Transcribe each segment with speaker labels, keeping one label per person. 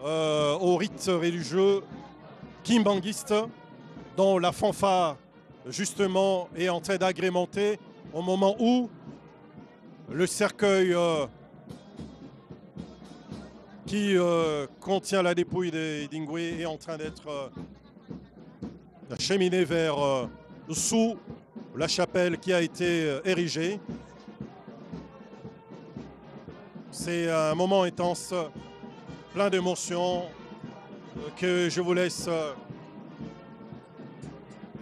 Speaker 1: au rite religieux kimbanguiste, dont la fanfare justement est en train d'agrémenter au moment où le cercueil qui contient la dépouille d'Ingwe est en train d'être acheminé vers sous la chapelle qui a été érigée. C'est un moment intense, plein d'émotions, que je vous laisse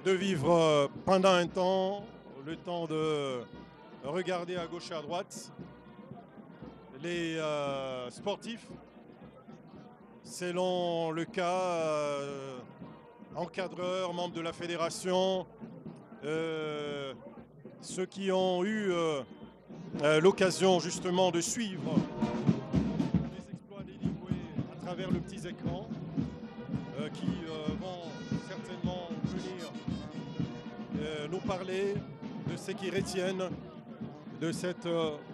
Speaker 1: de vivre pendant un temps, le temps de regarder à gauche et à droite les sportifs, selon le cas, encadreurs, membres de la fédération, ceux qui ont eu l'occasion justement de suivre les exploits d'Hemingway à travers le petit écran, qui vont certainement venir nous parler de ce qu'ils retiennent de cette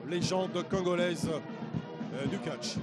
Speaker 1: légende congolaise du catch.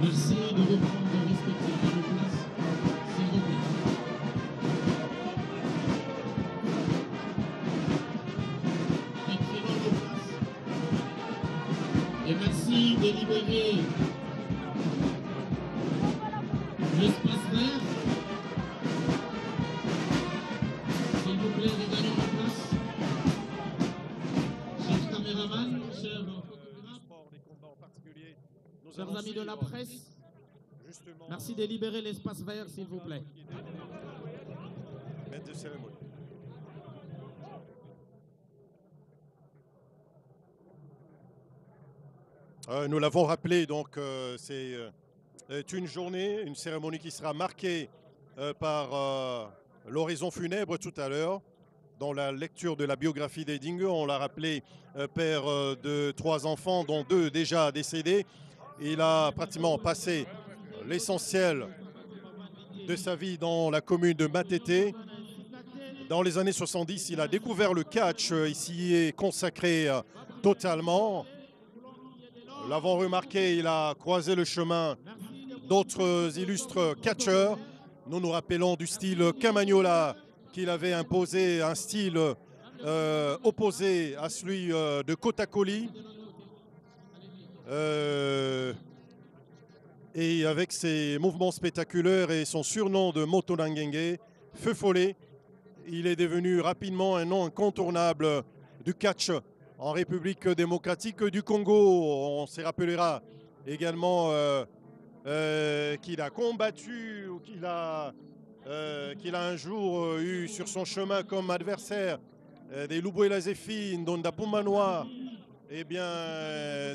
Speaker 2: Merci de reprendre respectivement vos places, s'il vous plaît. Et prenons vos places. Et merci de libérer l'espace vert. S'il vous plaît, regagnons vos places. Chers caméramans, chers chers amis de la presse, merci de libérer l'espace vert, s'il vous plaît.
Speaker 1: Maître de cérémonie. Nous l'avons rappelé, donc c'est une journée, une cérémonie qui sera marquée par l'horizon funèbre tout à l'heure. Dans la lecture de la biographie d'Edingue, on l'a rappelé, père de 3 enfants, dont 2 déjà décédés. Il a pratiquement passé l'essentiel de sa vie dans la commune de Matete. Dans les années 70, il a découvert le catch, il s'y est consacré totalement. Nous l'avons remarqué, il a croisé le chemin d'autres illustres catcheurs. Nous nous rappelons du style Camagnola qu'il avait imposé, un style opposé à celui de Kotakoli. Et avec ses mouvements spectaculaires et son surnom de Moto Nangenge, Feu Follet, il est devenu rapidement un nom incontournable du catch en République démocratique du Congo. On se rappellera également qu'il a combattu ou qu'il a un jour eu sur son chemin comme adversaire des Lubuela Zéphine, Donda Pumanoa, et bien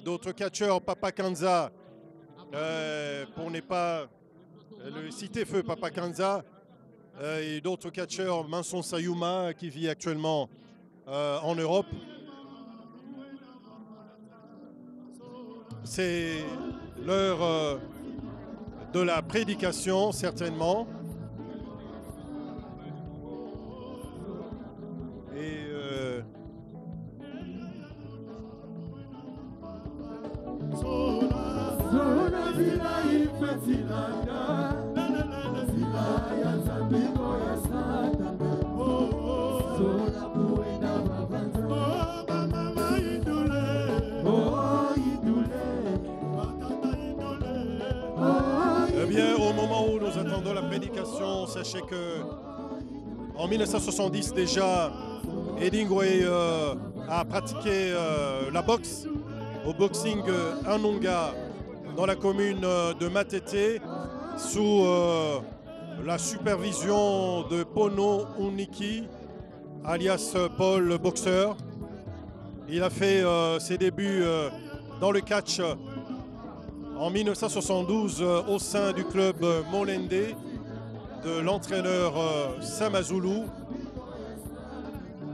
Speaker 1: d'autres catcheurs, Papa Kanza, pour ne pas le citer, feu Papa Kanza, et d'autres catcheurs, Manson Sayuma qui vit actuellement en Europe. C'est l'heure de la prédication, certainement. Et
Speaker 3: Sola
Speaker 1: prédication, sachez que en 1970 déjà, Edingwe a pratiqué la boxe au boxing Anonga dans la commune de Matete sous la supervision de Pono Uniki, alias Paul le boxeur. Il a fait ses débuts dans le catch en 1972 au sein du club Molende de l'entraîneur Samazulu.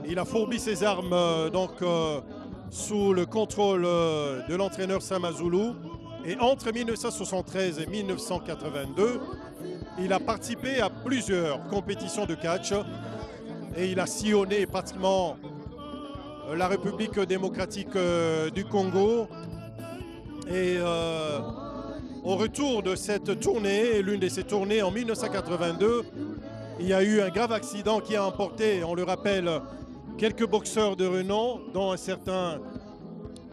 Speaker 1: Il a fourbi ses armes sous le contrôle de l'entraîneur Samazulu. Et entre 1973 et 1982, il a participé à plusieurs compétitions de catch et il a sillonné pratiquement la République démocratique du Congo. Et au retour de cette tournée, l'une de ces tournées en 1982, il y a eu un grave accident qui a emporté, on le rappelle, quelques boxeurs de renom, dont un certain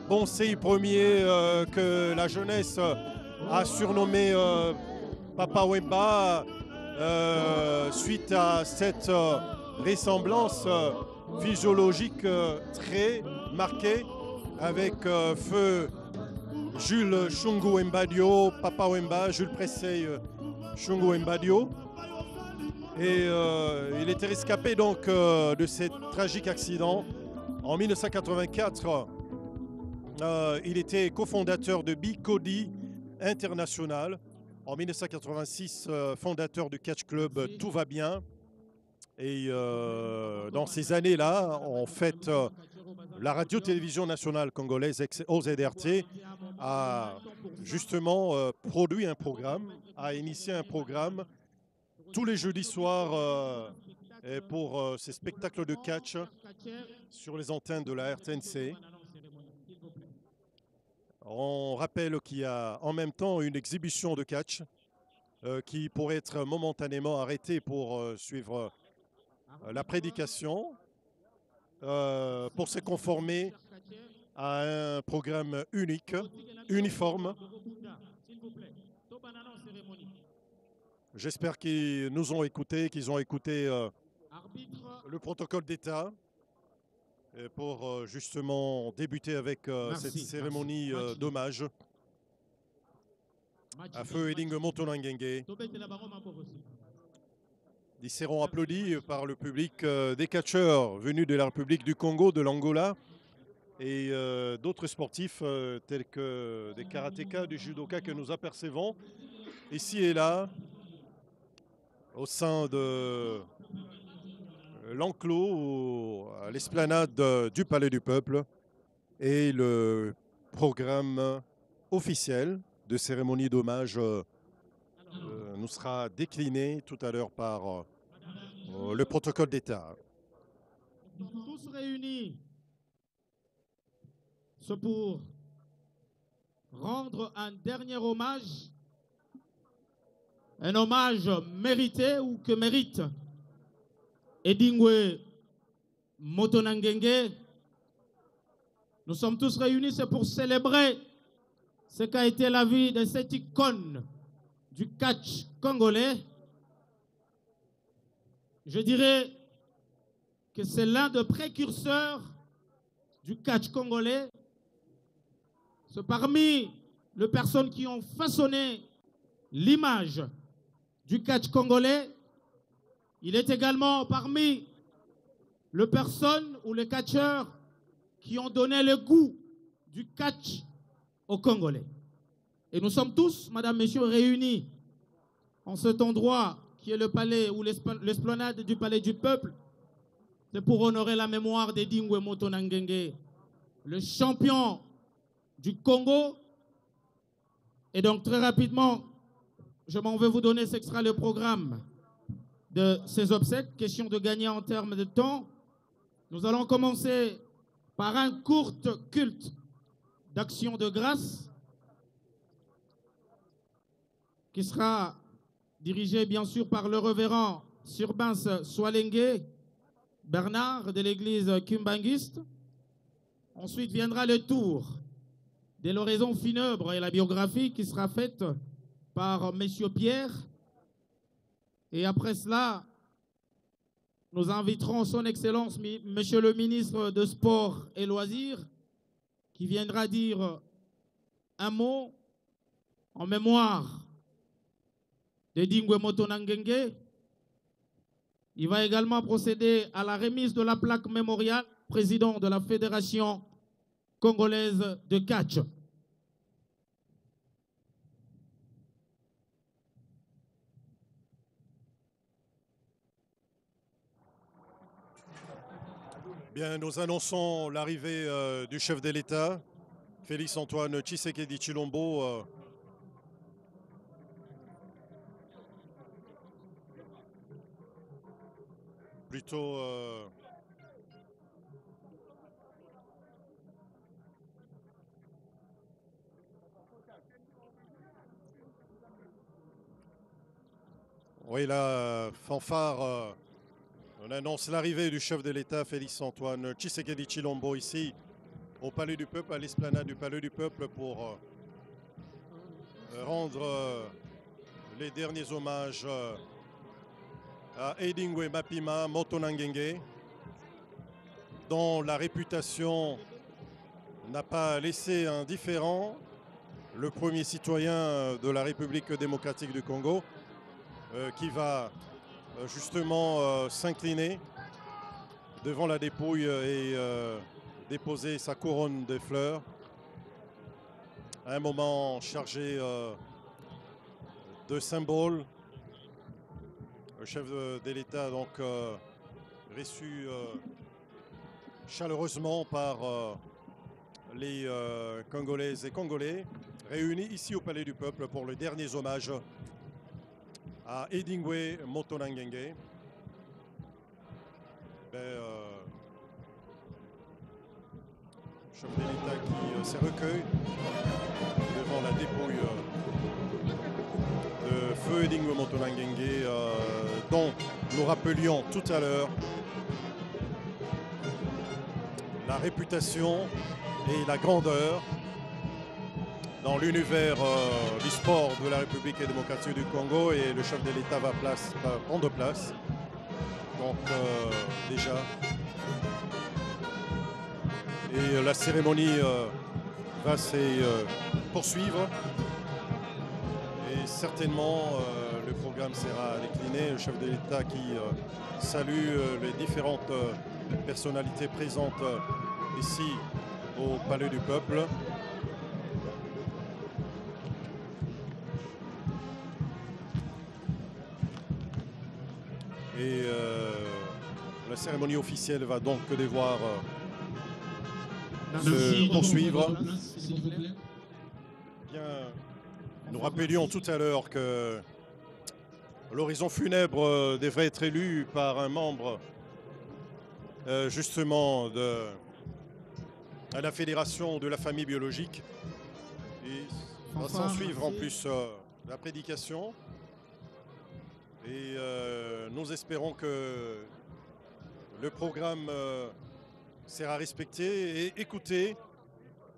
Speaker 1: Bonsei Premier que la jeunesse a surnommé Papa Wemba suite à cette ressemblance physiologique très marquée avec feu Jules Shungu Mbadio, Papa Wemba, Jules Pressey Shungu Mbadio. Et il était rescapé donc de ce tragique accident. En 1984, il était cofondateur de Bicodi International. En 1986, fondateur du catch club Tout va bien. Et dans ces années-là, en fait, la radio-télévision nationale congolaise, OZRT, a justement produit un programme, a initié un programme tous les jeudis soirs pour ces spectacles de catch sur les antennes de la RTNC. On rappelle qu'il y a en même temps une exhibition de catch qui pourrait être momentanément arrêtée pour suivre la prédication, pour se conformer à un programme unique, uniforme. J'espère qu'ils nous ont écoutés, qu'ils ont écouté le protocole d'État pour justement débuter avec cette cérémonie d'hommage à feu Edingwe Motonangenge. Ils seront applaudis par le public des catcheurs venus de la République du Congo, de l'Angola et d'autres sportifs tels que des karatékas, du judoka que nous apercevons ici et là au sein de l'enclos à l'esplanade du Palais du Peuple et le programme officiel de cérémonie d'hommage nous sera décliné tout à l'heure par le protocole d'État.
Speaker 2: Tous réunis, c'est pour rendre un dernier hommage, un hommage mérité ou que mérite Edingwe Motonangenge. Nous sommes tous réunis, c'est pour célébrer ce qu'a été la vie de cette icône du catch congolais. Je dirais que c'est l'un des précurseurs du catch congolais. C'est parmi les personnes qui ont façonné l'image du catch congolais. Il est également parmi les personnes ou les catcheurs qui ont donné le goût du catch aux Congolais. Et nous sommes tous, madame, messieurs, réunis en cet endroit qui est le palais ou l'esplanade du Palais du Peuple. C'est pour honorer la mémoire d'Edingwe Motonangenge, le champion du Congo. Et donc, très rapidement, je m'en vais vous donner ce qui sera le programme de ces obsèques. Question de gagner en termes de temps. Nous allons commencer par un court culte d'action de grâce qui sera dirigé bien sûr par le révérend Surbens Swalenge Bernard de l'église Kumbangiste. Ensuite viendra le tour de l'oraison funèbre et la biographie qui sera faite par Monsieur Pierre. Et après cela, nous inviterons son Excellence, Monsieur le ministre de Sport et Loisirs, qui viendra dire un mot en mémoire de Dingwe Motonangenge. Il va également procéder à la remise de la plaque mémoriale, président de la Fédération congolaise de catch.
Speaker 1: Bien, nous annonçons l'arrivée du chef de l'État, Félix-Antoine Tshisekedi Tshilombo. Plutôt oui, la fanfare, on annonce l'arrivée du chef de l'État, Félix-Antoine Tshisekedi Tshilombo, ici au Palais du Peuple, à l'esplanade du Palais du Peuple, pour rendre les derniers hommages à Edingwe Mapima Motonangenge, dont la réputation n'a pas laissé indifférent le premier citoyen de la République démocratique du Congo, qui va justement s'incliner devant la dépouille et déposer sa couronne de fleurs. Un moment chargé de symboles. Le chef de l'État donc reçu chaleureusement par les Congolaises et Congolais réunis ici au Palais du Peuple pour les derniers hommages à Edingwe Motonangenge. Chef de l'État qui se recueille devant la dépouille de feu Edingwe Motonangenge, dont nous rappelions tout à l'heure la réputation et la grandeur dans l'univers du sport de la République démocratique du Congo, et le chef de l'État va prendre place. Donc déjà. Et la cérémonie va se poursuivre. Et certainement, le programme sera décliné. Le chef de l'État qui salue les différentes personnalités présentes ici au Palais du Peuple. Et la cérémonie officielle va donc devoir se poursuivre. Bien, nous rappelions tout à l'heure que l'horizon funèbre devrait être élu par un membre justement à la fédération de la famille biologique. Et va s'en suivre en plus la prédication. Et nous espérons que le programme sera respecté et écouté.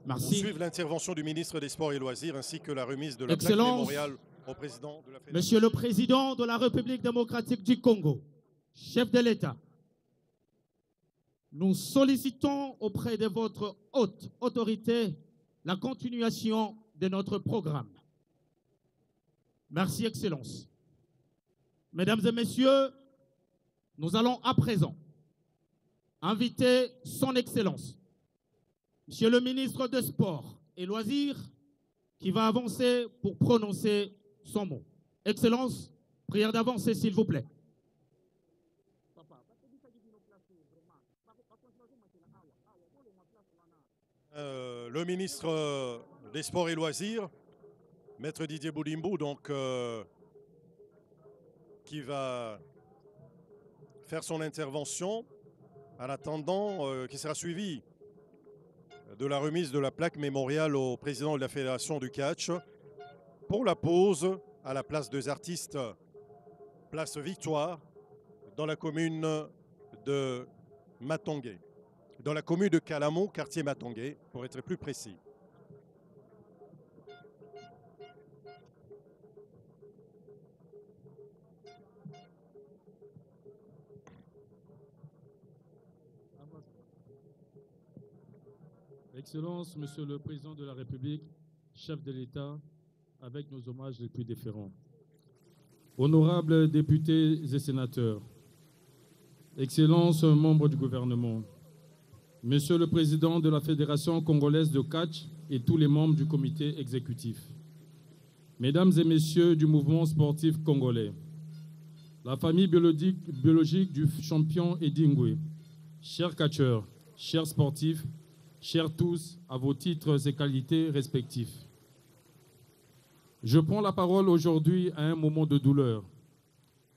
Speaker 2: Merci.
Speaker 1: Pour suivre l'intervention du ministre des Sports et Loisirs ainsi que la remise de la plaque mémoriale au président de la Fédération.
Speaker 2: Monsieur le Président de la République démocratique du Congo, chef de l'État, nous sollicitons auprès de votre haute autorité la continuation de notre programme. Merci, Excellence. Mesdames et Messieurs, nous allons à présent inviter son Excellence, Monsieur le ministre des Sports et Loisirs, qui va avancer pour prononcer son mot. Excellence, prière d'avancer, s'il vous plaît.
Speaker 1: Le ministre des Sports et Loisirs, Maître Didier Boulimbou, donc, qui va faire son intervention en attendant, qui sera suivi de la remise de la plaque mémoriale au président de la Fédération du catch pour la pause à la place des artistes, place Victoire, dans la commune de Matongé, dans la commune de Calamo, quartier Matongé, pour être plus précis.
Speaker 3: Excellence, Monsieur le Président de la République, chef de l'État, avec nos hommages les plus déférents. Honorables députés et sénateurs, Excellences, membres du gouvernement, Monsieur le Président de la Fédération congolaise de catch et tous les membres du comité exécutif, Mesdames et Messieurs du mouvement sportif congolais, la famille biologique du champion Eddie Ngoué, chers catcheurs, chers sportifs, chers tous, à vos titres et qualités respectifs. Je prends la parole aujourd'hui à un moment de douleur,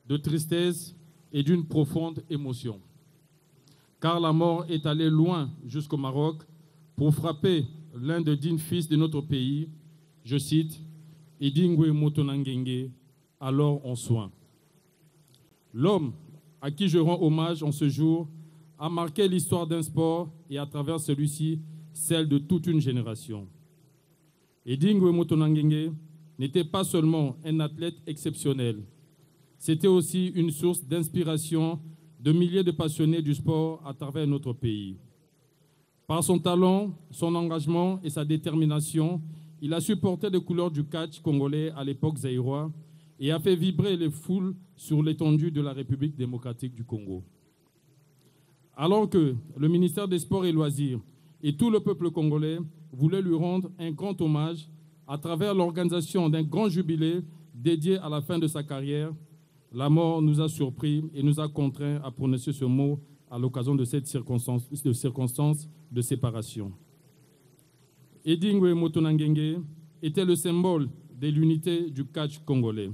Speaker 3: de tristesse et d'une profonde émotion. Car la mort est allée loin jusqu'au Maroc pour frapper l'un des dignes fils de notre pays, je cite, Eddie Ngoué Motonangenge, alors en soins. L'homme à qui je rends hommage en ce jour a marqué l'histoire d'un sport et à travers celui-ci, celle de toute une génération. Eddie Ngoué Motonangenge n'était pas seulement un athlète exceptionnel, c'était aussi une source d'inspiration de milliers de passionnés du sport à travers notre pays. Par son talent, son engagement et sa détermination, il a supporté les couleurs du catch congolais à l'époque zaïrois et a fait vibrer les foules sur l'étendue de la République démocratique du Congo. Alors que le ministère des Sports et Loisirs et tout le peuple congolais voulaient lui rendre un grand hommage à travers l'organisation d'un grand jubilé dédié à la fin de sa carrière, la mort nous a surpris et nous a contraints à prononcer ce mot à l'occasion de cette circonstance de séparation. Eddie Ngoué Motonangenge était le symbole de l'unité du catch congolais.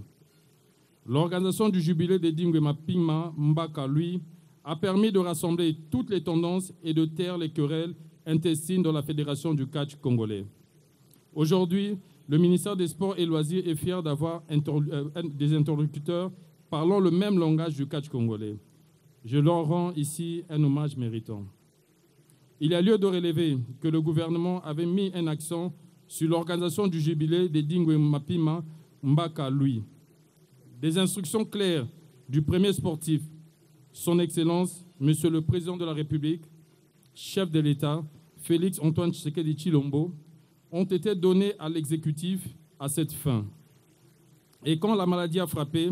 Speaker 3: L'organisation du jubilé d'Eddie Ngoué Mapima Mbaka, lui, a permis de rassembler toutes les tendances et de taire les querelles intestines dans la Fédération du catch congolais. Aujourd'hui, le ministère des Sports et Loisirs est fier d'avoir des interlocuteurs parlant le même langage du catch congolais. Je leur rends ici un hommage méritant. Il y a lieu de relever que le gouvernement avait mis un accent sur l'organisation du jubilé d'Eddie Ngoué Mapima Mbaka, lui. Des instructions claires du premier sportif, son Excellence, Monsieur le Président de la République, chef de l'État, Félix Antoine Tshisekedi Tshilombo, ont été données à l'exécutif à cette fin. Et quand la maladie a frappé,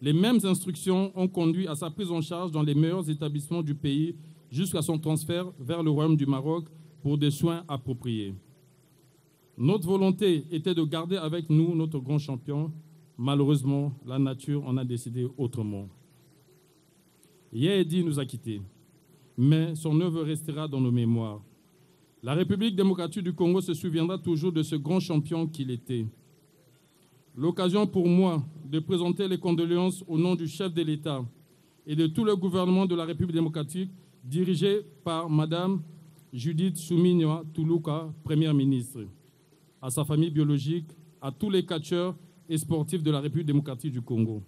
Speaker 3: les mêmes instructions ont conduit à sa prise en charge dans les meilleurs établissements du pays jusqu'à son transfert vers le Royaume du Maroc pour des soins appropriés. Notre volonté était de garder avec nous notre grand champion. Malheureusement, la nature en a décidé autrement. Eddie nous a quittés, mais son œuvre restera dans nos mémoires. La République démocratique du Congo se souviendra toujours de ce grand champion qu'il était. L'occasion pour moi de présenter les condoléances au nom du chef de l'État et de tout le gouvernement de la République démocratique dirigé par Madame Judith Suminwa Tuluka, Première ministre, à sa famille biologique, à tous les catcheurs et sportifs de la République démocratique du Congo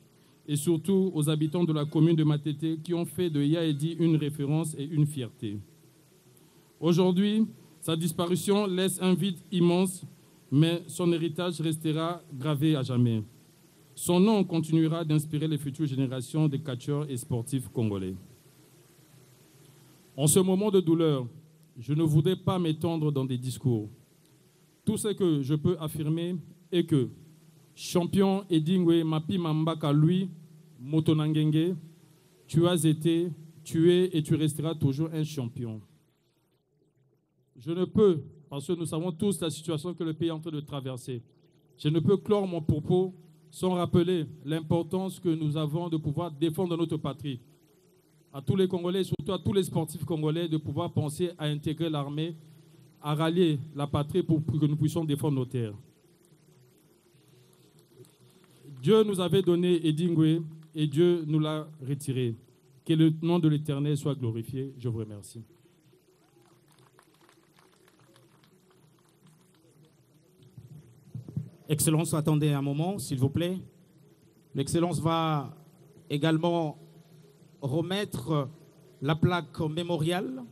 Speaker 3: et surtout aux habitants de la commune de Matete qui ont fait de Eddie une référence et une fierté. Aujourd'hui, sa disparition laisse un vide immense, mais son héritage restera gravé à jamais. Son nom continuera d'inspirer les futures générations de catcheurs et sportifs congolais. En ce moment de douleur, je ne voudrais pas m'étendre dans des discours. Tout ce que je peux affirmer est que champion Eddie Ngoué Mapima Mbaka, lui, Motonangenge, tu as été, tu es et tu resteras toujours un champion. Je ne peux, parce que nous savons tous la situation que le pays est en train de traverser, je ne peux clore mon propos sans rappeler l'importance que nous avons de pouvoir défendre notre patrie. À tous les Congolais, surtout à tous les sportifs congolais, de pouvoir penser à intégrer l'armée, à rallier la patrie pour que nous puissions défendre nos terres. Dieu nous avait donné Eddie Ngoué et Dieu nous l'a retiré. Que le nom de l'Éternel soit glorifié. Je vous remercie.
Speaker 2: Excellence, attendez un moment, s'il vous plaît. L'Excellence va également remettre la plaque mémoriale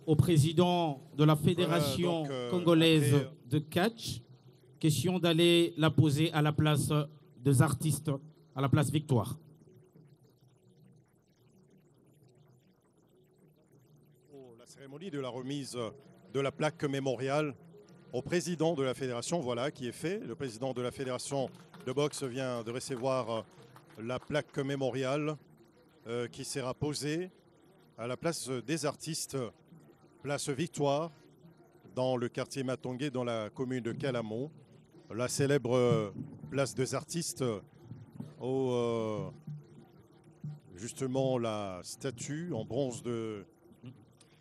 Speaker 2: au président de la Fédération congolaise de catch. Question d'aller la poser à la place des artistes, à la place Victoire.
Speaker 1: La cérémonie de la remise de la plaque mémoriale au président de la fédération, voilà, qui est fait. Le président de la fédération de boxe vient de recevoir la plaque mémoriale qui sera posée à la place des artistes, place Victoire, dans le quartier Matongué, dans la commune de Calamo. La célèbre place des artistes où justement la statue en bronze de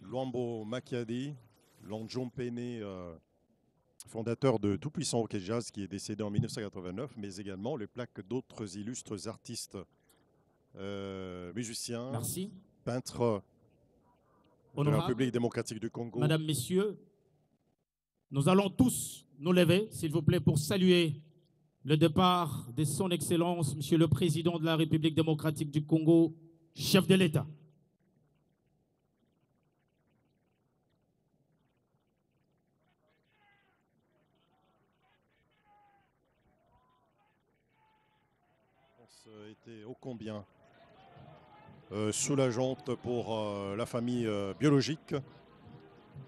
Speaker 1: Luambo Makiadi, Lonjompene, fondateur de Tout-Puissant Hockey Jazz, qui est décédé en 1989, mais également les plaques d'autres illustres artistes, musiciens,
Speaker 2: Merci.
Speaker 1: peintres de la République démocratique du Congo.
Speaker 2: Madame, Messieurs, nous allons tous nous lever, s'il vous plaît, pour saluer le départ de son Excellence, Monsieur le Président de la République démocratique du Congo, chef de l'État.
Speaker 1: Était ô combien soulageante pour la famille biologique,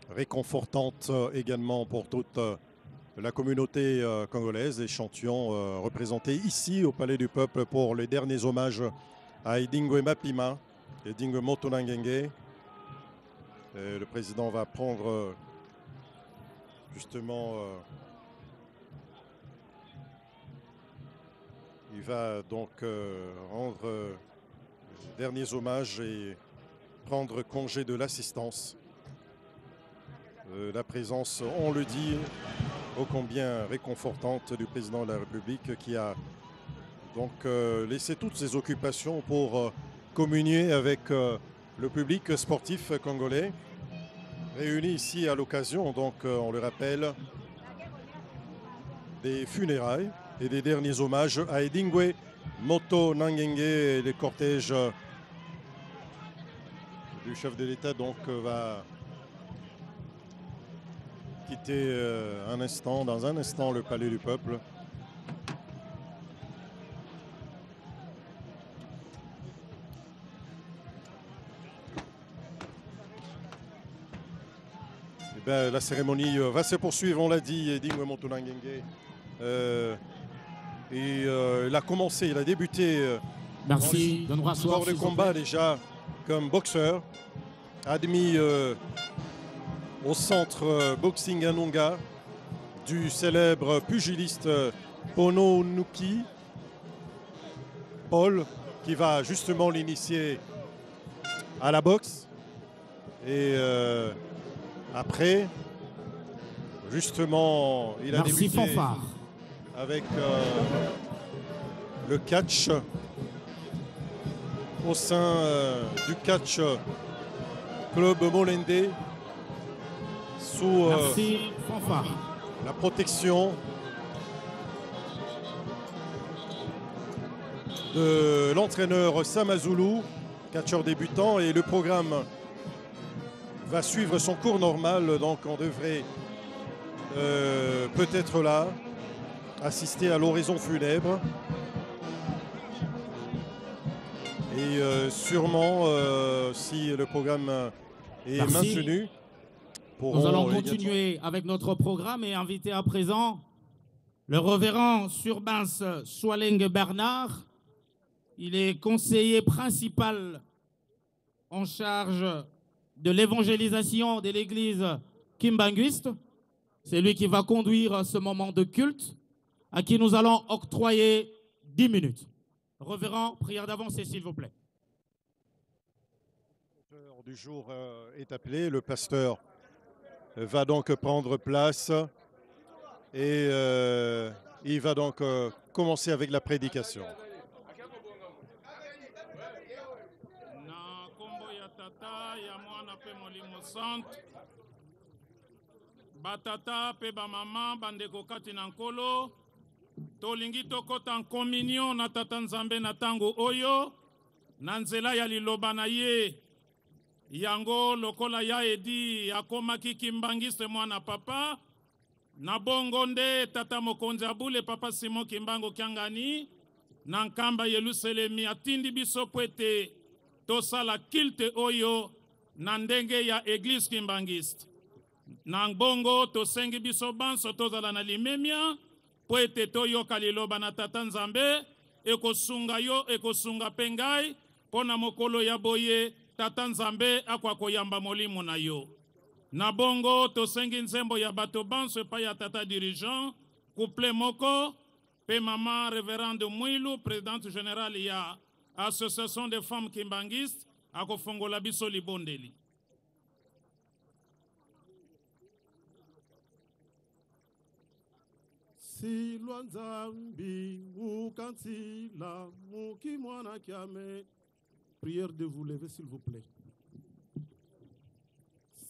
Speaker 1: réconfortante également pour toute la communauté congolaise, et Chantion représenté ici au Palais du Peuple pour les derniers hommages à Edingwe Mapima et Edingwe Motonangenge. Le président va prendre justement... il va donc rendre les derniers hommages et prendre congé de l'assistance. La présence, on le dit, ô combien réconfortante du président de la République, qui a donc laissé toutes ses occupations pour communier avec le public sportif congolais, réuni ici à l'occasion, donc on le rappelle, des funérailles et des derniers hommages à Edingwe Motonangenge. Et les cortèges du chef de l'État donc va quitter dans un instant le Palais du Peuple. Et bien, la cérémonie va se poursuivre, on l'a dit, Edingwe Motonangenge. Il a commencé, il a débuté
Speaker 2: Merci de nous rasseoir,
Speaker 1: sport de combat déjà comme boxeur, admis au centre Boxing Anunga du célèbre pugiliste Pono Nuki, Paul, qui va justement l'initier à la boxe. Et après, justement, il a débuté
Speaker 2: fanfare
Speaker 1: avec le catch au sein du catch Club Molende sous la protection de l'entraîneur Samazulu, catcheur débutant, et le programme va suivre son cours normal, donc on devrait peut-être là assister à l'oraison funèbre et sûrement si le programme est maintenu.
Speaker 2: Nous allons continuer avec notre programme et inviter à présent le révérend Surbens Swaleng Bernard. Il est conseiller principal en charge de l'évangélisation de l'église Kimbanguiste. C'est lui qui va conduire ce moment de culte, à qui nous allons octroyer 10 minutes. Révérend, prière d'avancer, s'il vous plaît.
Speaker 1: L'auteur du jour est appelé, le pasteur va donc prendre place et il va donc commencer avec la prédication.
Speaker 4: Batata pe ba mama bandeko kati na nkolo tolingi tokota en communion na tata nzambe na tango oyo na nzela ya liloba na ye yango lokola ya edi akomaki Kimbangiste mwana papa na bongo nde tata mokonzi abule papa Simon Kimbango Kiangani na nkamba Yelusalemi atindi biso po ete tosala kilte oyo na ndenge ya Église Kimbangiste. na ngbongo tosengi biso banso tozala na limemia po ete toyoka liloba na tata nzambe ekosunga yo ekosunga mpe ngai mpo na mokolo ya boye tata nzambe akwa koyamba molimo na yo. Na bongo tosengi nzembo ya bato banso epai ya tata dirigeant couple moko pe mama révérende Mwilu présidente générale ya association des femmes kimbangistes akofongola biso libondeli.
Speaker 5: Si Nzambi mukansila mukimwana kiame. Prière de vous lever s'il vous plaît.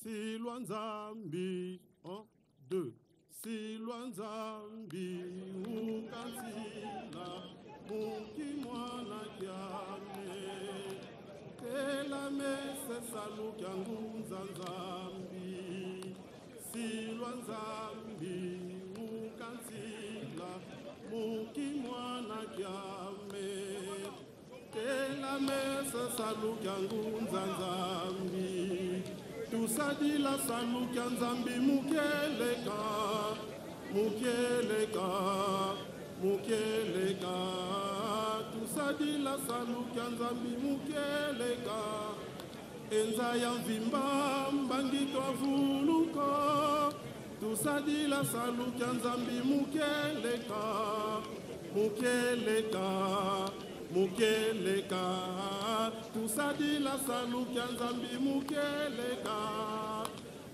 Speaker 5: Si Nzambi 1 2 Si Nzambi mukansila mukimwana kiame. Kela mese salu kyangu Nzambi. Si Nzambi mukansila mukimwana kiame. Kela mese salu kyangu Nzambi. Tusadila salu kya Nzambi mukeleka. Mukeleka. Mukeleka. Tusadila salu kya Nzambi mukeleka. Enza ya mvimba mbangi kwa vuluko. Tusadila salu kya Nzambi mukeleka. Mukeleka. Mukeleka. Tusadila salu kya Nzambi mukeleka.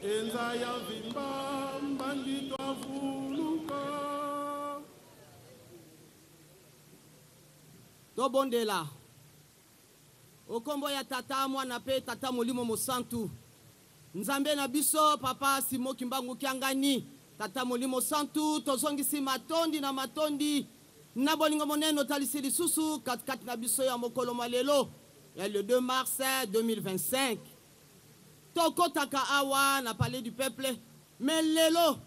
Speaker 5: Enza ya mvimba mbangi kwa vuluko.
Speaker 6: Tobondela okombo ya tata mwana pe tata molimo mosantu Nzambe na biso papa Simo Kimbangu Kiangani tata molimo santu tozongisi matondi na matondi na bolingo moneno talisi lisusu katikati na biso ya mokolo malelo ya le 2 mars 2025 tokotaka awa na palais du peuple mais lelo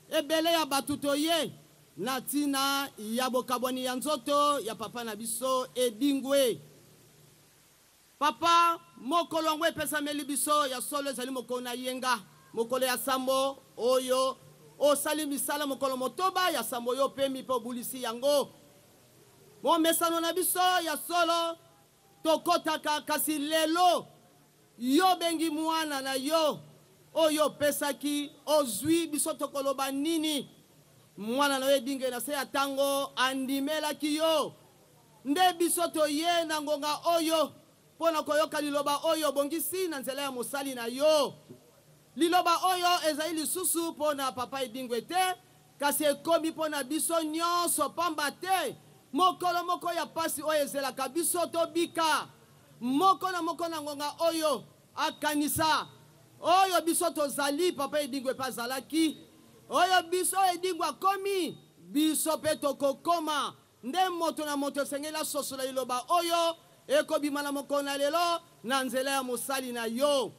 Speaker 6: ebele ya batutoye na tina ya bokabwani ya nzoto ya papa na biso Edingwe. Papa mokolo yango epesameli biso ya solo ezali mokolo na yenga mokolo ya sambo oyo osali misala mokolo motoba ya sambo oyo pe mipo bulisi yango momesano na biso ya solo tokotaka kasi lelo yo bengi mwana na yo oyo pesaki ozwi biso tokoloba nini mwana na yo Edingwe na se ya tango andimelaki yo nde biso toye na ngonga oyo pona koyoka liloba oyo bongisi na nzela ya mosali na yo liloba oyo ezali lisusu pona papa Edingwe te kasi ekomi pona biso nyonso pamba te mokolo moko ya pasi oyo ezelaka biso tobika moko na ngonga oyo akanisa oyo biso tozali papa Edingwe pa zalaki oyo biso Edingwe akomi biso pe tokokoma nde moto na moto sengela sosola liloba oyo ekobima na mokolo na lelo na nzela ya mosali na yo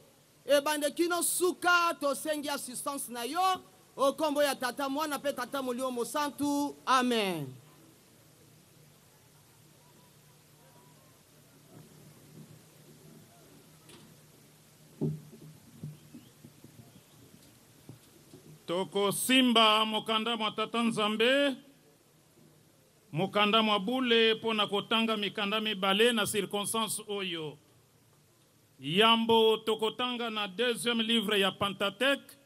Speaker 6: ebande kino suka tosengi assistance na yo okombo ya tata mwana pe tata molimo mosantu amen.
Speaker 4: Toko simba mokanda mwa tata nzambe mokanda mwa bule pona kotanga mikanda mibale na circonstance oyo yambo tokotanga na deuxième livre ya Pentateuque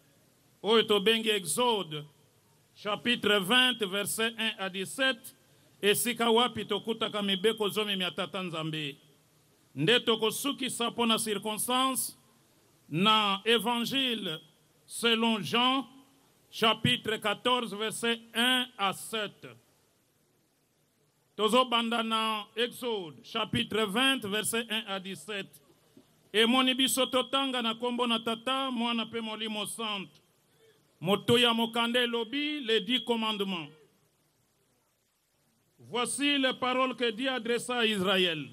Speaker 4: oyo tobengi Exode chapitre 20 verset 1 à 17 esika wapi tokutaka mibeko zomi mia tata nzambe nde tokosukisa pona circonstance na évangile selon Jean chapitre 14 verset 1 à 7. Tozo bandana Exode chapitre 20 verset 1 à 17. Et moni biso totanga na kombo na tata mwana pe molimo santo. Motoya mokande lobi les 10 commandements. Voici les paroles que Dieu adressa à Israël.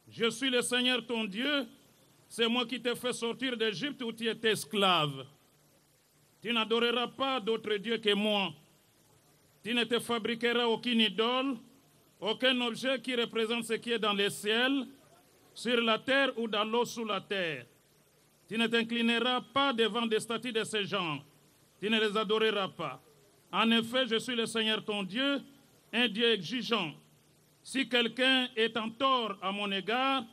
Speaker 4: Je suis le Seigneur ton Dieu, c'est moi qui t'ai fait sortir d'Égypte où tu étais esclave. Tu n'adoreras pas d'autre Dieu que moi. Tu ne te fabriqueras aucune idole, aucun objet qui représente ce qui est dans les ciels, sur la terre ou dans l'eau sous la terre. Tu ne t'inclineras pas devant des statues de ce genre. Tu ne les adoreras pas. En effet, je suis le Seigneur ton Dieu, un Dieu exigeant. Si quelqu'un est en tort à mon égard,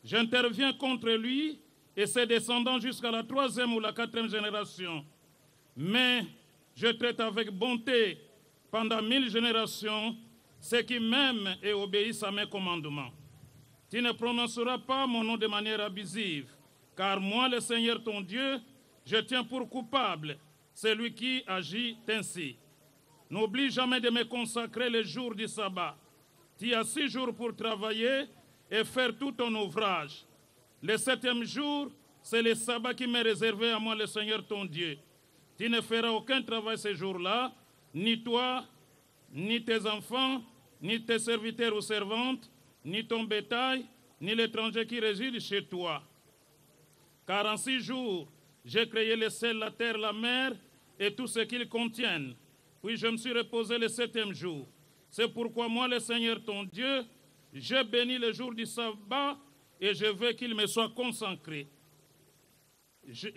Speaker 4: j'interviens contre lui et ses descendants jusqu'à la 3e ou la 4e génération. Mais je traite avec bonté pendant 1000 générations ceux qui m'aiment et obéissent à mes commandements. Tu ne prononceras pas mon nom de manière abusive, car moi, le Seigneur ton Dieu, je tiens pour coupable celui qui agit ainsi. N'oublie jamais de me consacrer les jours du sabbat. Tu as 6 jours pour travailler et faire tout ton ouvrage. Le 7e jour, c'est le sabbat qui m'est réservé à moi, le Seigneur ton Dieu. Tu ne feras aucun travail ce jour-là, ni toi, ni tes enfants, ni tes serviteurs ou servantes, ni ton bétail, ni l'étranger qui réside chez toi. Car en 6 jours, j'ai créé le ciel, la terre, la mer et tout ce qu'ils contiennent. Puis je me suis reposé le 7e jour. C'est pourquoi moi, le Seigneur ton Dieu, je bénis le jour du sabbat et je veux qu'il me soit consacré.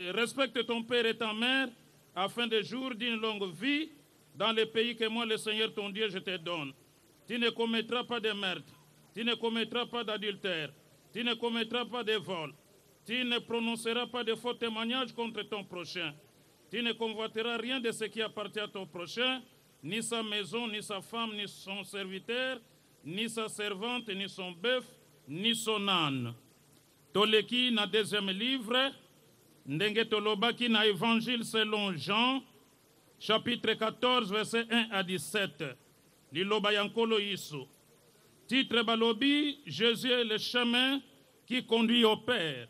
Speaker 4: Respecte ton père et ta mère afin de jours d'une longue vie dans le pays que moi, le Seigneur ton Dieu, je te donne. Tu ne commettras pas de meurtre, tu ne commettras pas d'adultère, tu ne commettras pas de vol, tu ne prononceras pas de faux témoignages contre ton prochain. Tu ne convoiteras rien de ce qui appartient à ton prochain, ni sa maison, ni sa femme, ni son serviteur, ni sa servante, ni son bœuf, ni son âne. Toleki na 2e livre, ndenge tolobaki na évangile selon Jean, chapitre 14, verset 1 à 17. Liloba yankolo isu. Titre balobi, Jésus est le chemin qui conduit au Père.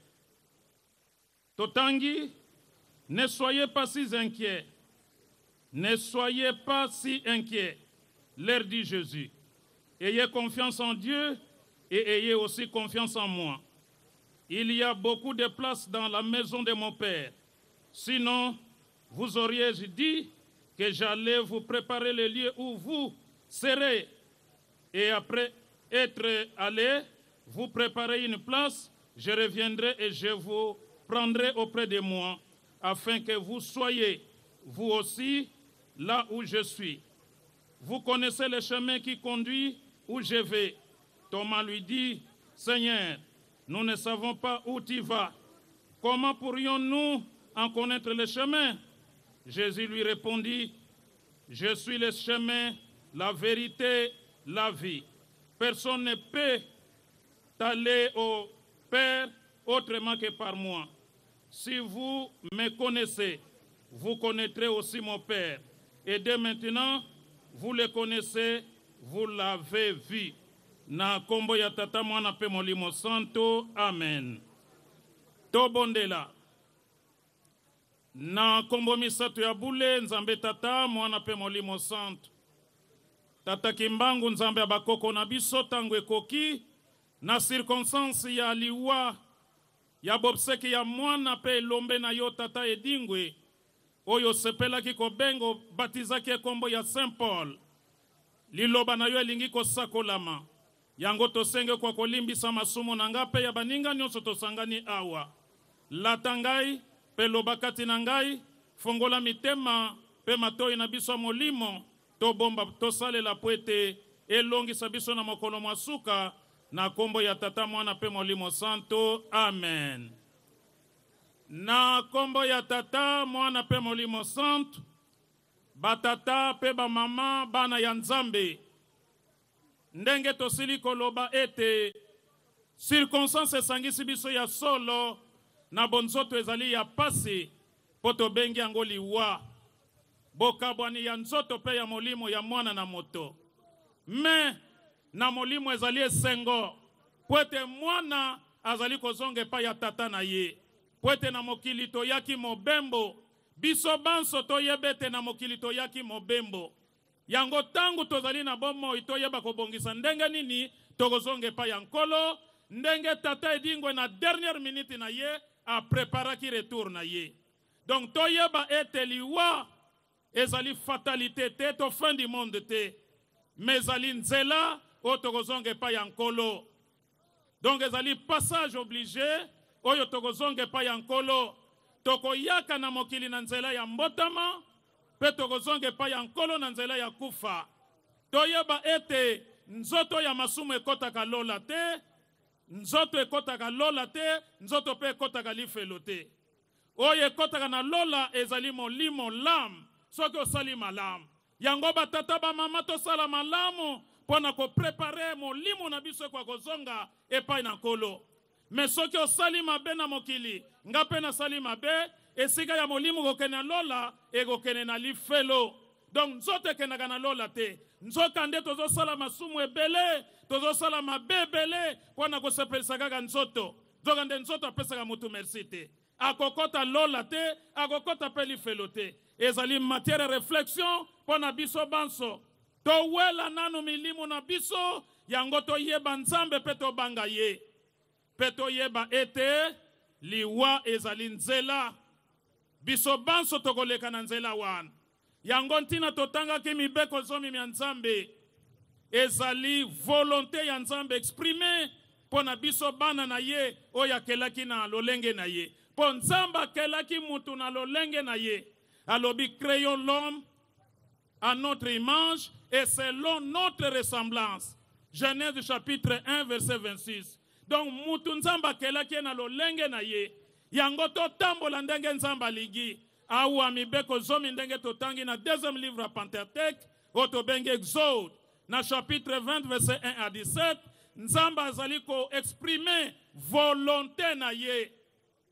Speaker 4: Totangi, ne soyez pas si inquiets. Ne soyez pas si inquiets, leur dit Jésus. Ayez confiance en Dieu et ayez aussi confiance en moi. Il y a beaucoup de place dans la maison de mon Père. Sinon, vous auriez dit que j'allais vous préparer le lieu où vous serez. Et après être allé, vous préparer une place, je reviendrai et je vous prendrai auprès de moi, afin que vous soyez, vous aussi, là où je suis. Vous connaissez le chemin qui conduit où je vais. Thomas lui dit, Seigneur, nous ne savons pas où tu vas. Comment pourrions-nous en connaître le chemin? Jésus lui répondit, je suis le chemin, la vérité, la vie. Personne ne peut aller au Père autrement que par moi. Si vous me connaissez, vous connaîtrez aussi mon Père. Et dès maintenant, vous le connaissez, vous l'avez vu. Na kombo ya tata mwana pe molimo santo, amen. Tobondela. Na kombo misato ya bule, nzambe tata mwana pe molimo santo. Tata kimbangu nzambe ya bakoko na biso tango ekoki, na circonstance ya liwa, ya bobseki ya mwana pe lombe na yo tata edingwe, oyo sepelaki kobengo batizaki kombo ya Saint Paul. Liloba na yo elingi kosakolama. Yango tosenge kwa kolimbisa masumo na ngape ya baninga nyonso tosangani awa. Latangai pe lobakati na ngai, fongola mitema pe matoi na biso molimo, to bomba tosalela po ete elongisa biso na mokolo mwasuka, na kombo ya tata mwana pe molimo santo, amen. Na kombo ya tata mwana pe molimo santo, batata pe ba mama bana ya Nzambe, ndenge tosili koloba ete circonstance esangisi biso ya solo na bonzoto ezali ya pasi poto bengi yango liwa, bokabwani ya nzoto pe ya molimo ya mwana na moto. Me na molimo ezali esengo poete mwana azali kozonga epai ya tata na ye, poete na mokili toyaki mobembo, biso banso toyebete na mokili toyaki mobembo. Yango tangu tozali na bomo itoyeba kobongisa ndenge nini tokozonga epai ya nkolo, ndenge tata edingwe na dernière minute na ye a préparaki retour na ye. Donc toyeba ete liwa ezali fatalité te, to fin du monde te, mais ezali nzela o tokozonga epai ya nkolo. Donc ezali passage obligé oyo tokozonga epai ya nkolo tokoyaka na mokili na nzela ya mbotama mpe tokozonga epai ya nkolo na nzela ya kufa. Toyeba ete nzoto ya masumu ekotaka lola te, nzoto ekotaka lola te, nzoto mpe ekotaka lifelo te. Oyo ekotaka na lola ezali molimo lamu soki osali malamu. Yango batata bamama tosala malamu mpona koprepare molimo na biso kwa kozonga epai na nkolo. Me soki osali mabe na mokili, nga mpe nasali mabe, esika ya molimo kokende na lola ekokende na lifelo. Donc nzoto ekendaka na lola te. Nzoka nde tozosala masumu ebele, tozosala mabe ebele mpona kosepelisa kaka nzoto. Nzoka nde nzoto apesaka mutu merci te. Akokota lola te, akokota pe lifelo te. Ezali matière réflexion mpona biso banso. Towela nanu milimu na biso, yango toyeba nzambe pe tobanga ye. Pe toyeba ete liwa ezali nzela. Biso banso tokoleka na nzela wana. Yango ntina totangaki mibeko zomi ya nzambe. Ezali volonté ya nzambe exprime mpona biso bana na ye oyo akelaki na lolenge na ye. Po nzambe akelaki mutu na lolenge na ye. Alobi créons l'homme à notre image et selon notre ressemblance. Genèse chapitre 1 verset 26. Donc mutu nzambe akelaki na lolenge na ye. Yango totambola ndenge nzambe alingi. Awa mibeko zomi ndenge totangi na deuxième livre à Pentateuque, otobengi Exode, na chapitre 20 verset 1 à 17, nzamba azali ko exprimer volonté na ye.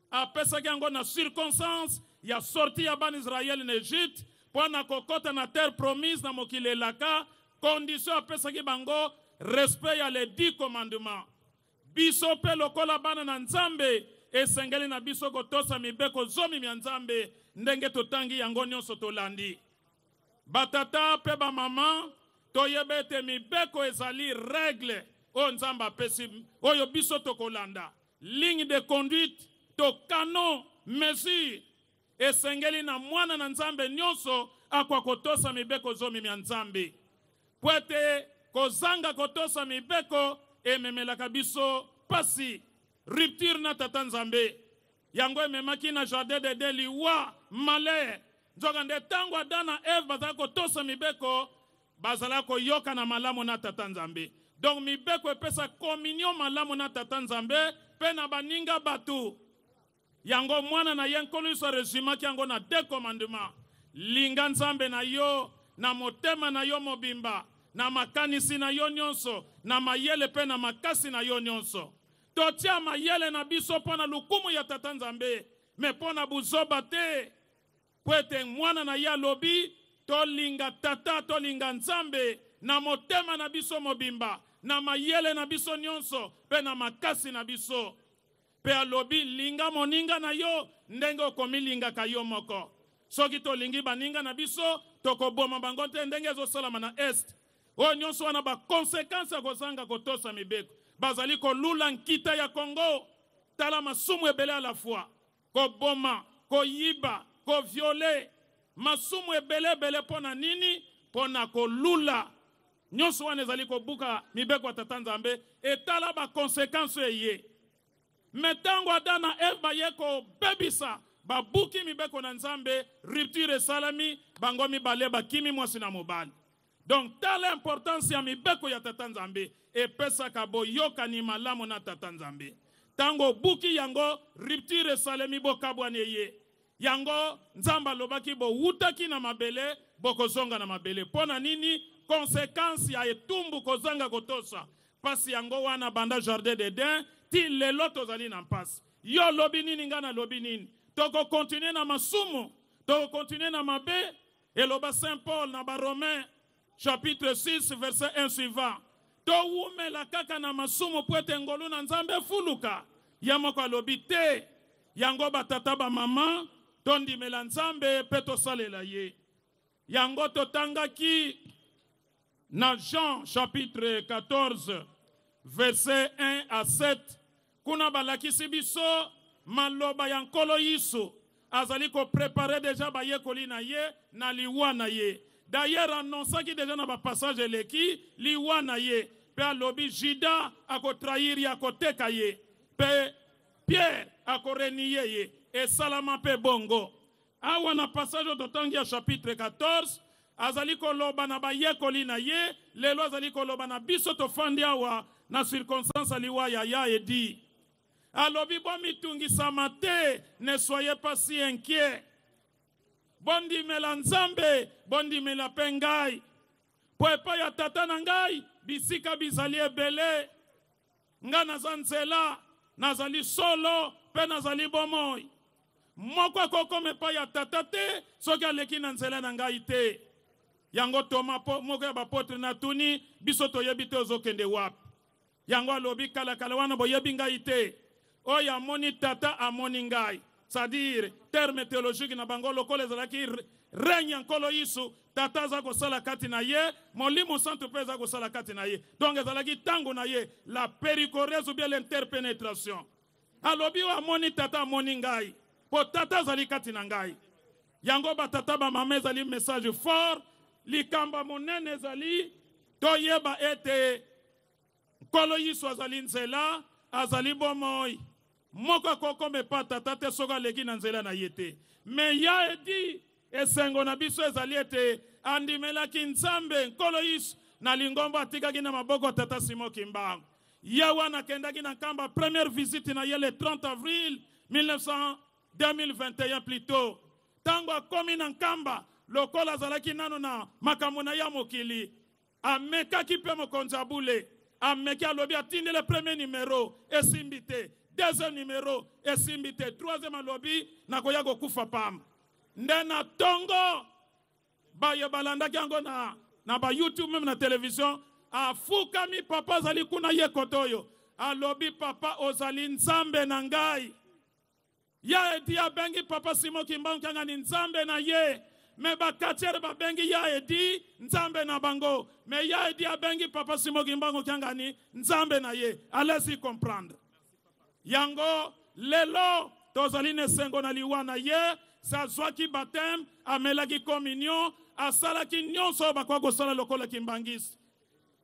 Speaker 4: Apesaki yango na circonstance ya sorti ya ban Israël en Égypte, pona kokota na terre promise na mokili elaka, condition apesaki bango respect ya les 10 commandements. Biso pe lokola bana na nzambe, esengeli na biso kotosa mibeko zomi ya nzambe, ndenge totangi yango nyonso tolandi. Batata pe ba mama, toyebe ete mibeko ezali règle o nzamba pesi oyo biso tokolanda. Ligne de conduite to canon mesure esengeli na mwana na nzambe nyonso akwa kotosa mibeko zomi ya nzambe. Pwete kozanga kotosa mibeko ememelaka biso pasi rupture na tata nzambe. Yango ememaki na jardin de liwa malheur. Nzoka nde tango Adam na Eve bazala kotosa mibeko, bazala koyoka na malamu na tata nzambe. Donc mibeko epesa communion malamu na tata nzambe pe na baninga batu. Yango mwana na ye nkolo iso resumaki yango na 2 commandements. Linga nzambe na yo, na motema na yo mobimba, na makanisi na yo nyonso, na mayele pe na makasi na yo nyonso. Totia mayele na biso pona lukumu ya tata nzambe, me pona buzoba te. Pwete mwana na ya lobi, tolinga tata, tolinga nzambe, na motema na biso mobimba, na mayele na biso nyonso, pe na makasi na biso. Pe alobi, linga moninga na yo, ndenge okomi linga ka yo moko. Soki tolingi baninga na biso, toko boma bangote ndenge zo salama na est. O nyonso wana ba konsekansi ya kozanga kotosa mibeko. Bazali ko lula nkita ya Congo, tala masumu ebele à la fois. Ko boma, ko yiba, ko viole, masumu ebele bele pona nini, pona ko lula. Nyonso wana ezali ko buka mibeko tata nzambe, etala ba konsekansi eye. Metango Adam na Eve baye ko bebisa, ba buki mibeko na nzambe, rupture salami, bangomi bale bakimi mwasi na mobali. Donc, telle importance ya mibeko ya tata nzambe, epesa kabo yoka ni malamu na tata nzambe. Tango buki yango, rupture salemi bo kabwane ye. Yango, nzamba lobaki bo wutaki na mabele, bo kozonga na mabele. Pona nini, konsekansi ya etumbu kozanga kotosa. Pasi yango wana banda jardin d'Eden, ti lelo tozali na mpasi. Yo lobi nini nga na lobi nini. Toko continue na masumu, toko continue na mabe, eloba Saint Paul na ba Romain, chapitre 6, verset 1 suivant. To wume la kaka na masumu pwete ngolu na nzambe fuluka. Yamoko alobi te. Yango batata ba mama. Tondi mela nzambe peto salela ye. Yango totanga ki na Jean chapitre 14, verset 1 à 7. Kuna balakisi biso maloba yankolo yisu. Azali ko préparer déjà ba yekoli na ye na liwa na ye. D'ailleurs, annonçaki déjà dans le passage de l'équipe, liwana ye, pe alobi Juda ako trahir ya koteka ye, pe Pierre akorenie ye esalama mpe bongo. Awa na passage totangi ya chapitre 14 azali koloba na bayekoli na ye, lelo azali koloba na biso tofandi awa na circonstance aliwa ya edi. Alobi bo mitungisama te, ne soyez pas si inquiet. Bondimela Nzambe, bondimela pe ngai. Po epai ya tata na ngai, bisika bizali ebele. Nga naza nzela, nazali solo, pe nazali bomoi. Moko akokoma epai ya tata te, soki aleki na nzela na ngai te. Yango Toma moko ya bapotre na tuni, biso toyebi te ozokende wapi. Yango alobi kala wana boyebi ngai te. Oya amoni tata amoni ngai. C'est-à-dire, terme théologique na bango lokole zalaki règne nkolo yisu, tata za kosala kati na ye, molimo santo pe za kosala kati na ye. Donc zalaki tango na ye, la péricorèse ou bien l'interpénétration. Alobi wa amoni tata amoni ngai. Po tata zali kati na ngai. Yango ba tata ba mame zali message fort, likamba monene zali, toyeba ete nkolo yisu azali nzela, azali bomoi. Moko koko me pa tata te soka leki na nzela na yete. Me ya edi esengo na biso ezali ete andimelaki Nzambe nkolo yisu na lingombo atikaki na maboko tata Simon Kimbangu. Ya wana kendaki na kamba première visite na ye le 30 avril 2021 plutôt. Tango akomi na kamba lokola zalaki nano na makambo na ya mokili. Amekaki pe mokonzi abule. Ameki alobi atindi le premier numéro esimbite. Deuxième numéro esimbite. Troisième alobi nakoya kokufa pam. Ndena tongo baye balandaki yango na ba YouTube même na télévision. Afukami papa zali kuna ye kotoyo. Alobi papa ozali Nzambe na ngai. Ya edi abengi papa Simon Kimbangu kanga ni Nzambe na ye. Me bakatiere babengi ya edi Nzambe na bango. Me ya edi abengi papa Simon Kimbangu kanga ni Nzambe na ye. Allez-y comprendre. Yango lelo tozali ne sengo na liwa na ye. Sa zwaki baptême, amelaki communion, asalaki nyonso bakwa kosala lokola kimbangisi.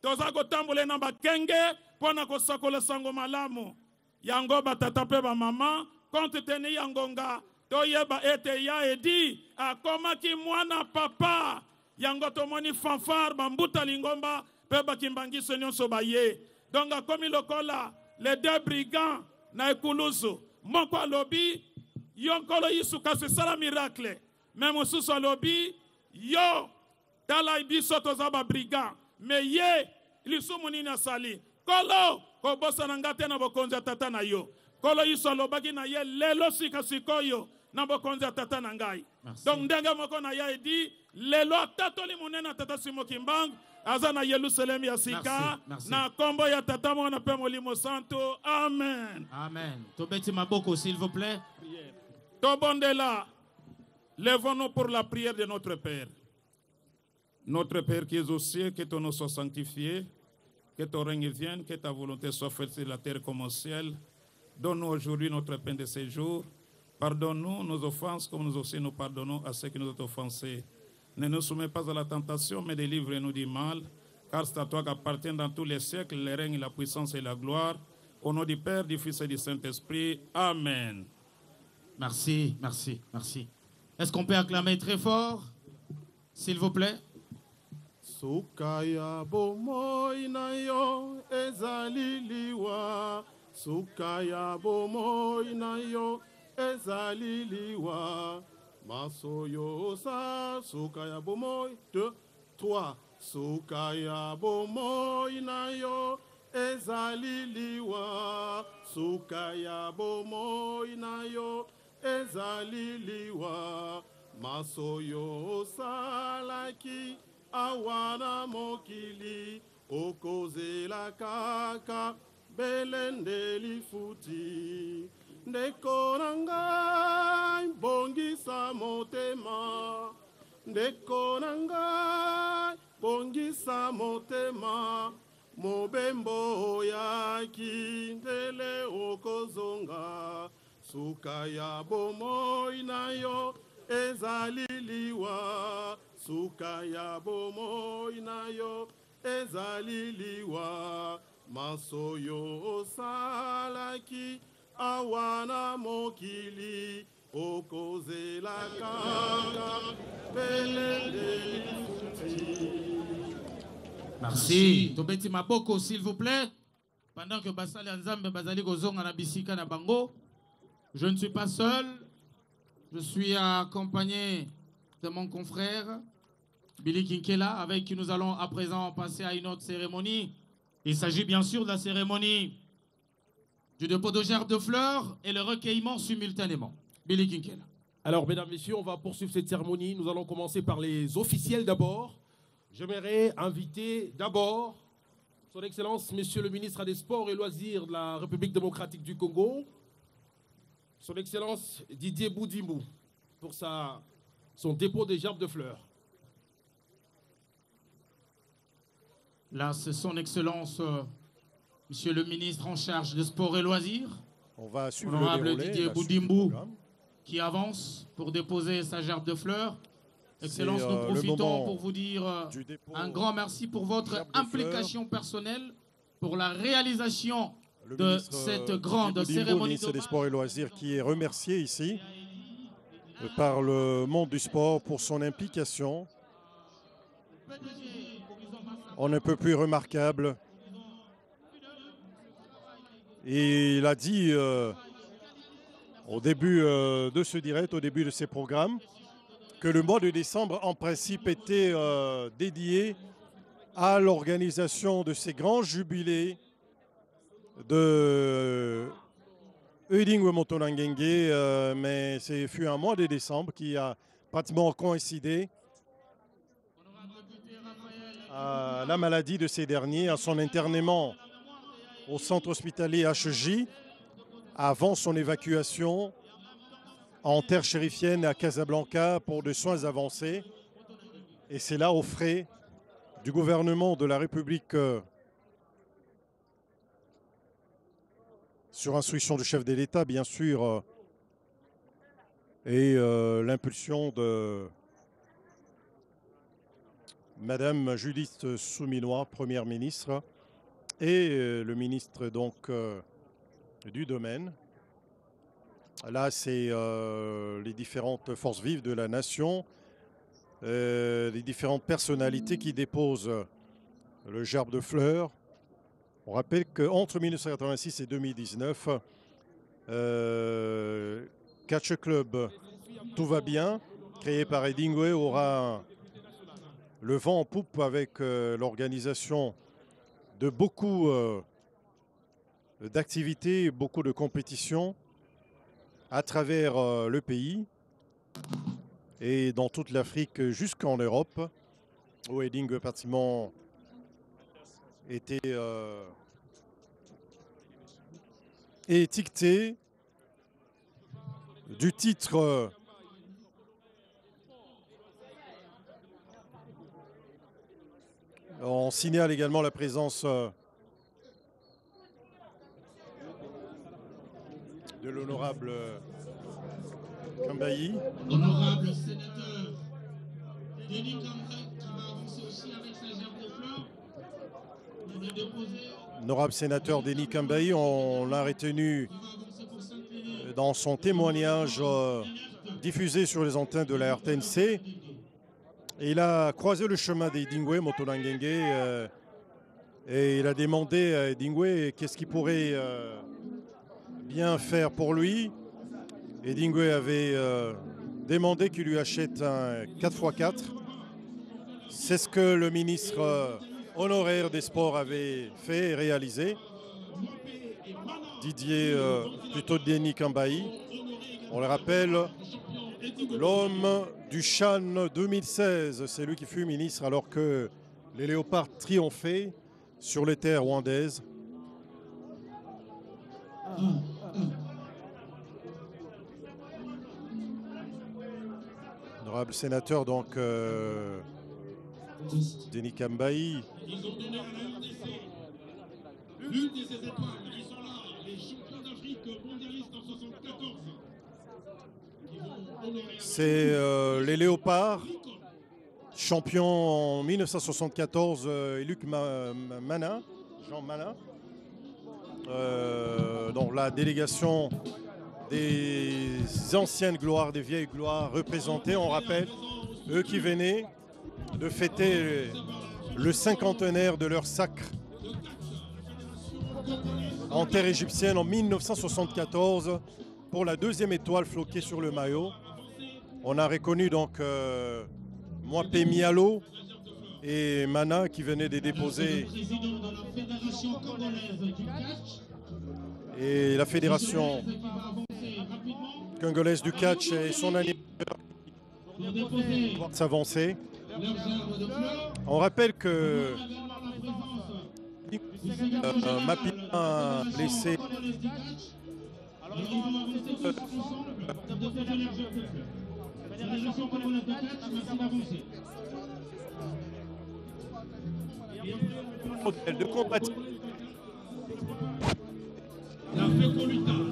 Speaker 4: Toza kotambole na bakenge pona kosakola sango malamu. Yango batata pe ba mama compte tenu yangonga toyeba ete ya edi akomaki mwana papa. Yango tomoni fanfare bambuta lingomba pe bakimbangisi nyonso baye. Donc akomi lokola les deux brigands na ekulusu. Moko alobi yonkolo yisu kasi sala miracle. Même mosusu alobi yo tala biso toza ba brigand. Me ye lisu munini asali. Kolo kobosa na ngate na bokonzi ya tata na yo. Kolo yisu alobaki na ye lelo sika sikoyo na bokonzi ya tata na ngai. Donc ndenge moko na ya edi lelo atatoli munena tata Simon Kimbangu azana Yerusalem ya sika na kombo ya tata mwana pe molimo santo. Amen.
Speaker 2: Amen. Tobeti maboko s'il vous plaît.
Speaker 4: Tobondela. Lèvons-nous pour la prière de notre Père. Notre Père qui es aux cieux, que ton nom soit sanctifié, que ton règne vienne, que ta volonté soit faite sur la terre comme au ciel. Donne-nous aujourd'hui notre pain de ce jour. Pardonne-nous nos offenses comme nous aussi nous pardonnons à ceux qui nous ont offensés. Ne nous soumets pas à la tentation, mais délivre-nous du mal, car c'est à toi qu'appartiennent dans tous les siècles le règne, la puissance et la gloire. Au nom du Père, du Fils et du Saint-Esprit. Amen.
Speaker 2: Merci, merci, merci. Est-ce qu'on peut acclamer très fort, s'il vous plaît?
Speaker 5: Sukaya bomoi na yo ezali liwa. Sukaya bomoi na yo ezali liwa. Masoyo sa sukaya bomoi 2, 3. Sukaya bomoi na yo ezali liwa. Sukaya bomoi na yo ezali liwa. Masoyo salaki awana mokili okozela kaka belende lifuti. Ndeko na ngai bongisa motema. Ndeko na ngai bongisa motema. Mobembo yaki ndele okozonga. Sukaya bomoi na yo ezali liwa. Sukaya bomoi na yo ezali liwa. Masoyo osalaki awana mokili okozela kaka pelele lifuti.
Speaker 2: Merci. Tobeti Maboko, s'il vous plaît. Pendant que Basali Nzambe Bazali Gozonga na Bisika na Bango, je ne suis pas seul. Je suis accompagné de mon confrère Billy Kinkela, avec qui nous allons à présent passer à une autre cérémonie. Il s'agit bien sûr de la cérémonie du dépôt de gerbes de fleurs et le recueillement simultanément. Billy Kinkela.
Speaker 5: Alors, mesdames, messieurs, on va poursuivre cette cérémonie. Nous allons commencer par les officiels d'abord. J'aimerais inviter d'abord Son Excellence, Monsieur le ministre des Sports et Loisirs de la République démocratique du Congo, Son Excellence Didier Boudimou, pour son dépôt des gerbes de fleurs.
Speaker 2: Là, c'est Son Excellence, Monsieur le ministre en charge des Sports et Loisirs,
Speaker 1: On va suivre
Speaker 2: Honorable
Speaker 1: le déroulé,
Speaker 2: Didier
Speaker 1: la suite du
Speaker 2: Boudimou,
Speaker 1: programme.
Speaker 2: qui avance pour déposer sa gerbe de fleurs. Excellence,
Speaker 1: C'est,
Speaker 2: nous
Speaker 1: le
Speaker 2: profitons
Speaker 1: moment
Speaker 2: pour vous dire
Speaker 1: du dépôt
Speaker 2: un grand merci pour votre
Speaker 1: gerbe de
Speaker 2: implication personnelle pour la réalisation
Speaker 1: Le
Speaker 2: de
Speaker 1: ministre,
Speaker 2: cette
Speaker 1: Didier
Speaker 2: grande
Speaker 1: Boudimou,
Speaker 2: cérémonie
Speaker 1: ministre des
Speaker 2: d'hommage.
Speaker 1: Sports et Loisirs, qui est remercié ici par le monde du sport pour son implication. On ne peut plus remarquable. Et il a dit au début de ce direct, au début de ces programmes, que le mois de décembre, en principe, était dédié à l'organisation de ces grands jubilés de Eudingwe Motonangenge, mais ce fut un mois de décembre qui a pratiquement coïncidé à la maladie de ces derniers, à son internement au centre hospitalier HJ, avant son évacuation en terre chérifienne à Casablanca pour des soins avancés. Et c'est là, aux frais du gouvernement de la République, sur instruction du chef de l'État, bien sûr, et l'impulsion de Madame Judith Souminois, Première ministre, et le ministre donc du domaine. Là, c'est les différentes forces vives de la nation, les différentes personnalités qui déposent le gerbe de fleurs. On rappelle qu'entre 1986 et 2019, Catch Club Tout va bien, créé par Eudingwe, aura le vent en poupe avec l'organisation de beaucoup d'activités, beaucoup de compétitions à travers le pays et dans toute l'Afrique jusqu'en Europe, où Eudingwe pratiquement était étiqueté du titre on signale également la présence de l'honorable Kambayi.
Speaker 2: Honorable sénateur Denis Kambayi, qui va avancer aussi avec sa gerbe de fleurs. Il va déposer.
Speaker 1: Honorable sénateur Denis Kambayi, on l'a retenu dans son témoignage diffusé sur les antennes de la RTNC. Et il a croisé le chemin d'Eudingwe Motonangenge et il a demandé à Eudingwe qu'est-ce qu'il pourrait bien faire pour lui. Eudingwe avait demandé qu'il lui achète un 4x4. C'est ce que le ministre honoraire des Sports avait fait et réalisé. plutôt Denis Kambayi. On le rappelle, l'homme du Chan 2016, c'est lui qui fut ministre alors que les léopards triomphaient sur les terres rwandaises. Honorable sénateur, donc, Denis Kambayi.
Speaker 2: Ils ont donné à la RDC l'une de ces étoiles. Ils sont là, les champions d'Afrique mondialistes en 74.
Speaker 1: C'est les léopards, champion en 1974, Luc Manin, Jean Manin, donc la délégation des anciennes gloires, des vieilles gloires représentées, on rappelle, eux qui venaient de fêter le cinquantenaire de leur sacre en terre égyptienne en 1974 pour la 2e étoile floquée sur le maillot. On a reconnu donc Mwapé Mialo et Mana qui venaient de déposer, et la fédération congolaise du catch et son animateur pour s'avancer. On rappelle que Mapima blessé de combattre.
Speaker 2: La Fécolita